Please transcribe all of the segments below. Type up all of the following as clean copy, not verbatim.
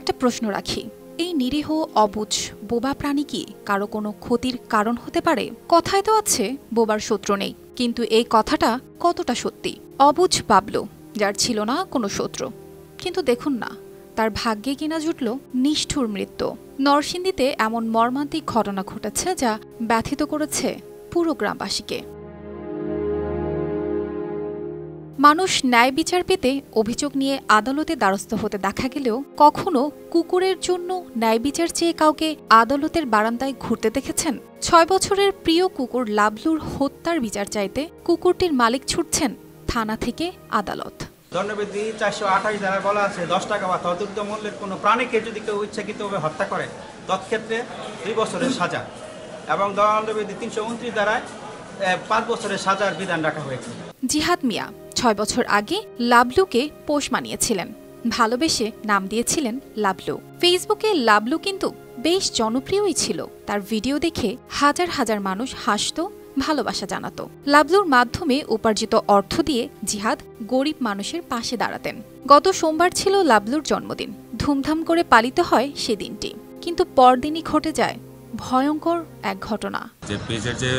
একটা প্রশ্ন রাখি, এই নিরীহ অবুঝ বোবা প্রাণী কি কারো কোনো ক্ষতির কারণ হতে পারে? কথায় তো আছে বোবার শত্রু নেই, কিন্তু এই কথাটা কতটা সত্যি? অবুঝ বাবলু, যার ছিল না কোনো শত্রু, কিন্তু দেখুন না তার ভাগ্যে কিনা জুটল নিষ্ঠুর মৃত্যু। নরসিংদীতে এমন মর্মান্তিক ঘটনা ঘটেছে যা ব্যথিত করেছে পুরো গ্রামবাসীকে। মানুষ ন্যায় বিচার পেতে অভিযোগ নিয়ে আদালতে দ্বারস্থ হতে দেখা গেলেও কখনো কুকুরের জন্য ন্যায় বিচার চেয়ে কাউকে আদালতের বারান্দায় ঘুরতে দেখেছেন? ৬ বছরের প্রিয় কুকুর লাবলুর হত্যার বিচার চাইতে কুকুরটির মালিক ছুটছেন থানা থেকে আদালত। দণ্ডবিধি 428 ধারায় বলা আছে 10 টাকা বা তদুর্ধ্ব মূল্যের কোনো প্রাণীকে যদি কেউ ইচ্ছাকৃতভাবে হত্যা করে তৎক্ষেত্রে 2 বছরের সাজা, এবং দণ্ডবিধি 329 ধারায় 5 বছরের সাজার বিধান রাখা হয়েছে। জিহাদ মিয়া ৬ বছর আগে লাবলুকে পোষ মানিয়েছিলেন, ভালোবেসে নাম দিয়েছিলেন লাবলু। ফেসবুকে লাবলু কিন্তু বেশ জনপ্রিয়ই ছিল। তার ভিডিও দেখে হাজার হাজার মানুষ হাসত, ভালোবাসা জানাতো। লাবলুর মাধ্যমে উপার্জিত অর্থ দিয়ে জিহাদ গরিব মানুষের পাশে দাঁড়াতেন। গত সোমবার ছিল লাবলুর জন্মদিন। ধুমধাম করে পালিত হয় সেদিনটি, কিন্তু পরদিনই ঘটে যায় ভয়ঙ্কর এক ঘটনা। যে পেজের যে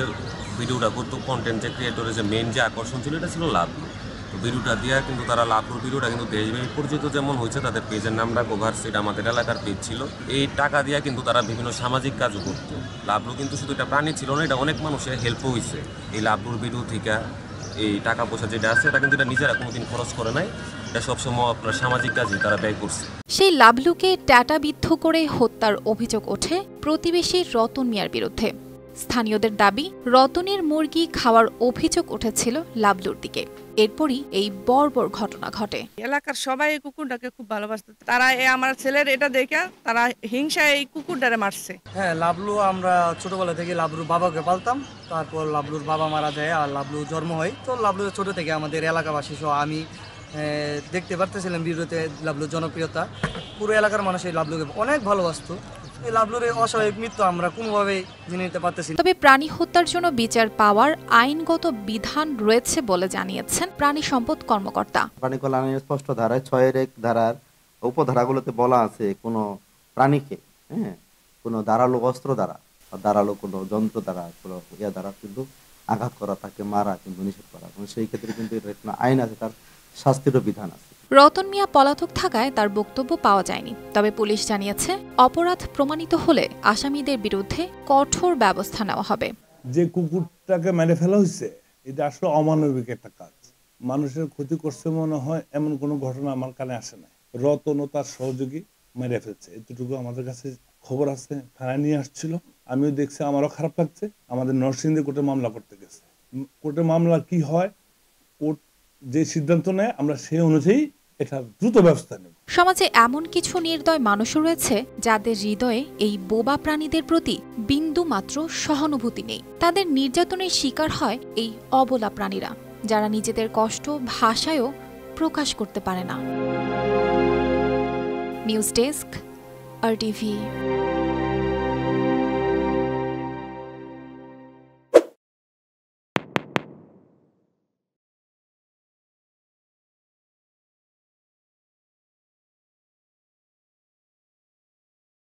ভিডিওটা করতো, কন্টেন্ট যে ক্রিয়েটরের যে মেন যে আকর্ষণ ছিল এটা ছিল লাবলু। তো ভিডিওটা দিয়ে কিন্তু তারা লাবলুর ভিডিওটা কিন্তু দেশব্যাপী পরিচিত যেমন হয়েছে, তাদের পেজের নামটা কোভার সিট আমাদের এলাকার পেজ ছিল। এই টাকা দিয়ে কিন্তু তারা বিভিন্ন সামাজিক কাজও করতো। লাবলু কিন্তু শুধু এটা প্রাণী ছিল না, এটা অনেক মানুষের হেল্পও হয়েছে। এই লাবলুর ভিডিও থেকে এই টাকা পয়সা যেটা আছে এটা কিন্তু এটা নিজেরা কোনোদিন খরচ করে নাই, এটা সবসময় আপনার সামাজিক কাজে তারা ব্যয় করছে। সেই লাবলুকে ট্যাটাবিদ্ধ করে হত্যার অভিযোগ ওঠে প্রতিবেশী রতন মিয়ার বিরুদ্ধে। স্থানীয়দের দাবি, রতনের মুরগি খাওয়ার অভিযোগ উঠেছিল লাবলুর দিকে। এরপরই এই বর্বর ঘটনা ঘটে। এলাকার সবাই এই কুকুরটাকে খুব ভালোবাসত। তারা আমার ছেলের এটা দেখে তারা হিংসায় এই কুকুরটারে মারছে। হ্যাঁ, লাবলু আমরা ছোটবেলা থেকে লাবলুর বাবাকে পালতাম। তারপর লাবলুর বাবা মারা যায় আর লাবলু জন্ম হয়। তো লাবলু ছোট থেকে আমাদের এলাকাবাসী সহ আমি দেখতে পারতেছিলাম ভিডিওতে লাবলুর জনপ্রিয়তা। পুরো এলাকার মানুষ এই লাবলুকে অনেক ভালোবাসত। এই লাবলুর অস্বাভাবিক মৃত্যু আমরা কোনোভাবেই মেনে নিতে পারতেছি না। তবে প্রাণী হত্যার জন্য বিচার পাওয়ার আইনগত বিধান রয়েছে বলে জানিয়েছেন প্রাণী সম্পদ কর্মকর্তা। প্রাণী কল্যাণ আইনের স্পষ্ট ধারায় 6-1 ধারার উপধারাগুলোতে বলা আছে কোনো প্রাণীকে কোনো ধারালো অস্ত্র দ্বারা বা ধারালো কোনো যন্ত্র দ্বারা কোনো দ্বারা কিন্তু আঘাত করা, তাকে মারা কিন্তু নিষেধ করা। সেই ক্ষেত্রে কিন্তু এর একটা আইন আছে, তার শাস্তিরও বিধান আছে। রতন মিয়া পলাতক থাকায় তার বক্তব্য পাওয়া যায়নি। তবে পুলিশ জানিয়েছে অপরাধ প্রমাণিত হলে আসামিদের বিরুদ্ধে কঠোর ব্যবস্থা নেওয়া হবে। যে কুকুরটাকে মেরে ফেলা হয়েছে এটা আসলে অমানবিক একটা কাজ, মানুষের ক্ষতি করছে মনে হয় এমন কোনো ঘটনা আমার কানে আসে না। রতন ও তার সহযোগী মেরে ফেলছে, এতটুকু আমাদের কাছে খবর আছে। থানায় নিয়ে আসছিল, আমিও দেখছি, আমারও খারাপ লাগছে। আমাদের নরসিংদী কোর্টে মামলা করতে গেছে। কোর্টে মামলা কি হয়, কোর্ট যে সিদ্ধান্ত নেয় আমরা সেই অনুযায়ী এটা দ্রুত ব্যবস্থা নেব। সমাজে এমন কিছু নির্দয় মানুষও রয়েছে যাদের হৃদয়ে এই বোবা প্রাণীদের প্রতি বিন্দু মাত্র সহানুভূতি নেই। তাদের নির্যাতনের শিকার হয় এই অবলা প্রাণীরা, যারা নিজেদের কষ্ট ভাষায়ও প্রকাশ করতে পারে না। News desk, RTV।